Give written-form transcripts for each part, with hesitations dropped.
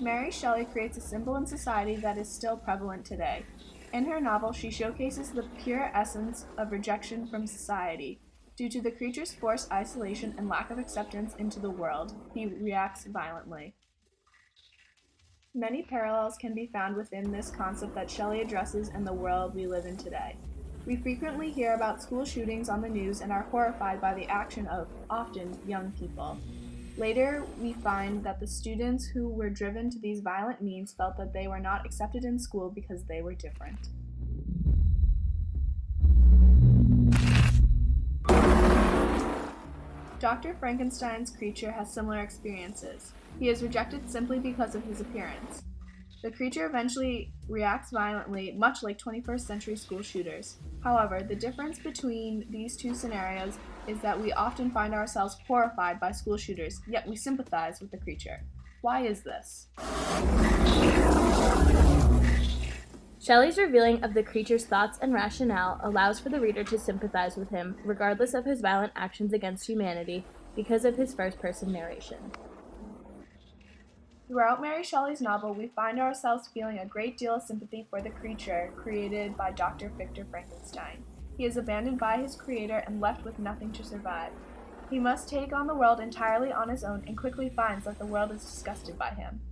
Mary Shelley creates a symbol in society that is still prevalent today. In her novel, she showcases the pure essence of rejection from society. Due to the creature's forced isolation and lack of acceptance into the world, he reacts violently. Many parallels can be found within this concept that Shelley addresses in the world we live in today. We frequently hear about school shootings on the news and are horrified by the action of, often, young people. Later, we find that the students who were driven to these violent means felt that they were not accepted in school because they were different. Dr. Frankenstein's creature has similar experiences. He is rejected simply because of his appearance. The creature eventually reacts violently, much like 21st century school shooters. However, the difference between these two scenarios is that we often find ourselves horrified by school shooters, yet we sympathize with the creature. Why is this? Shelley's revealing of the creature's thoughts and rationale allows for the reader to sympathize with him, regardless of his violent actions against humanity, because of his first-person narration. Throughout Mary Shelley's novel, we find ourselves feeling a great deal of sympathy for the creature created by Dr. Victor Frankenstein. He is abandoned by his creator and left with nothing to survive. He must take on the world entirely on his own and quickly finds that the world is disgusted by him.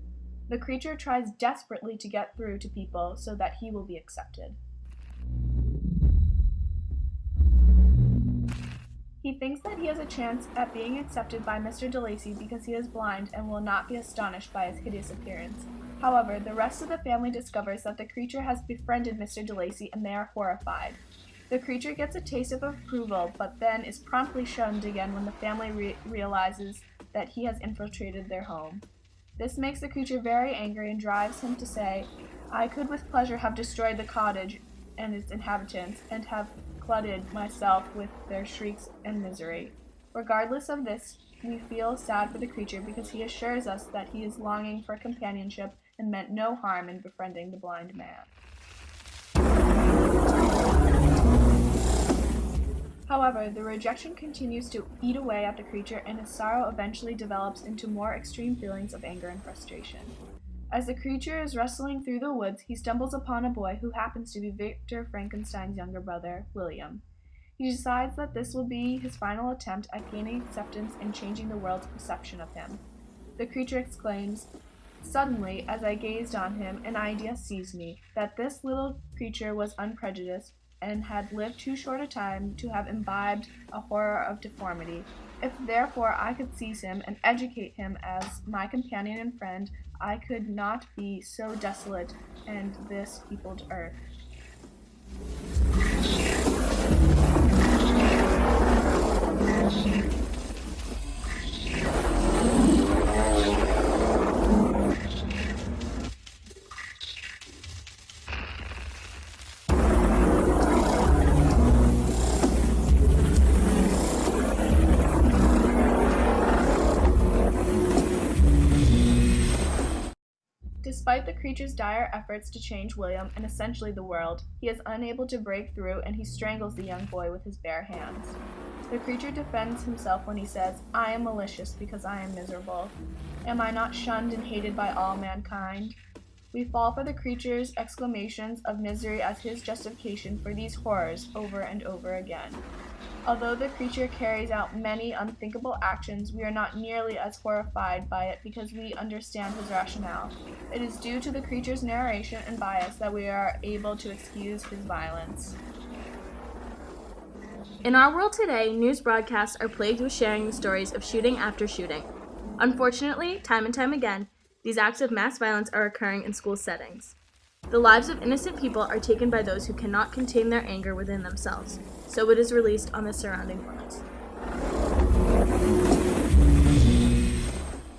The creature tries desperately to get through to people so that he will be accepted. He thinks that he has a chance at being accepted by Mr. DeLacy because he is blind and will not be astonished by his hideous appearance. However, the rest of the family discovers that the creature has befriended Mr. DeLacy and they are horrified. The creature gets a taste of approval, but then is promptly shunned again when the family realizes that he has infiltrated their home. This makes the creature very angry and drives him to say, "I could with pleasure have destroyed the cottage and its inhabitants, and have glutted myself with their shrieks and misery." Regardless of this, we feel sad for the creature because he assures us that he is longing for companionship and meant no harm in befriending the blind man. However, the rejection continues to eat away at the creature, and his sorrow eventually develops into more extreme feelings of anger and frustration. As the creature is wrestling through the woods, he stumbles upon a boy who happens to be Victor Frankenstein's younger brother, William. He decides that this will be his final attempt at gaining acceptance and changing the world's perception of him. The creature exclaims, "Suddenly, as I gazed on him, an idea seized me, that this little creature was unprejudiced, and had lived too short a time to have imbibed a horror of deformity. If therefore I could seize him and educate him as my companion and friend, I could not be so desolate and this peopled earth." Despite the creature's dire efforts to change William and essentially the world, he is unable to break through and he strangles the young boy with his bare hands. The creature defends himself when he says, "I am malicious because I am miserable. Am I not shunned and hated by all mankind?" We fall for the creature's exclamations of misery as his justification for these horrors over and over again. Although the creature carries out many unthinkable actions, we are not nearly as horrified by it because we understand his rationale. It is due to the creature's narration and bias that we are able to excuse his violence. In our world today, news broadcasts are plagued with sharing the stories of shooting after shooting. Unfortunately, time and time again, these acts of mass violence are occurring in school settings. The lives of innocent people are taken by those who cannot contain their anger within themselves, so it is released on the surrounding world.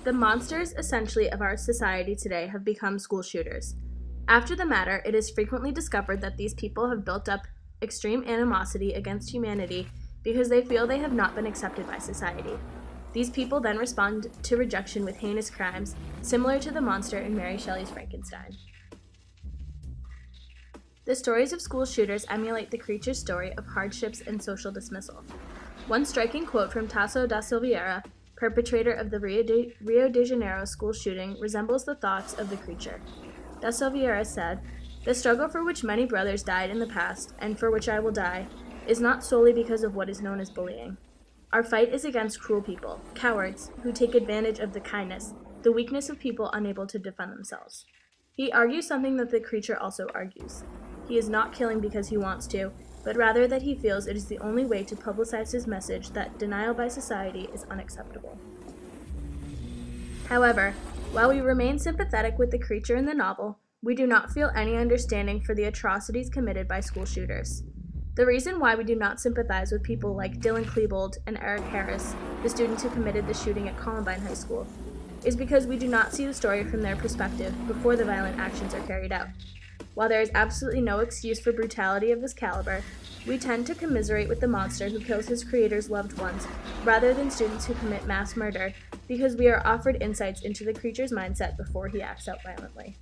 The monsters, essentially, of our society today have become school shooters. After the matter, it is frequently discovered that these people have built up extreme animosity against humanity because they feel they have not been accepted by society. These people then respond to rejection with heinous crimes, similar to the monster in Mary Shelley's Frankenstein. The stories of school shooters emulate the creature's story of hardships and social dismissal. One striking quote from Tasso da Silveira perpetrator of the Rio de Janeiro school shooting, resembles the thoughts of the creature. Da Silveira said, "The struggle for which many brothers died in the past, and for which I will die, is not solely because of what is known as bullying. Our fight is against cruel people, cowards, who take advantage of the kindness, the weakness of people unable to defend themselves." He argues something that the creature also argues. He is not killing because he wants to, but rather that he feels it is the only way to publicize his message that denial by society is unacceptable. However, while we remain sympathetic with the creature in the novel, we do not feel any understanding for the atrocities committed by school shooters. The reason why we do not sympathize with people like Dylan Klebold and Eric Harris, the students who committed the shooting at Columbine High School, is because we do not see the story from their perspective before the violent actions are carried out. While there is absolutely no excuse for brutality of this caliber, we tend to commiserate with the monster who kills his creator's loved ones, rather than students who commit mass murder, because we are offered insights into the creature's mindset before he acts out violently.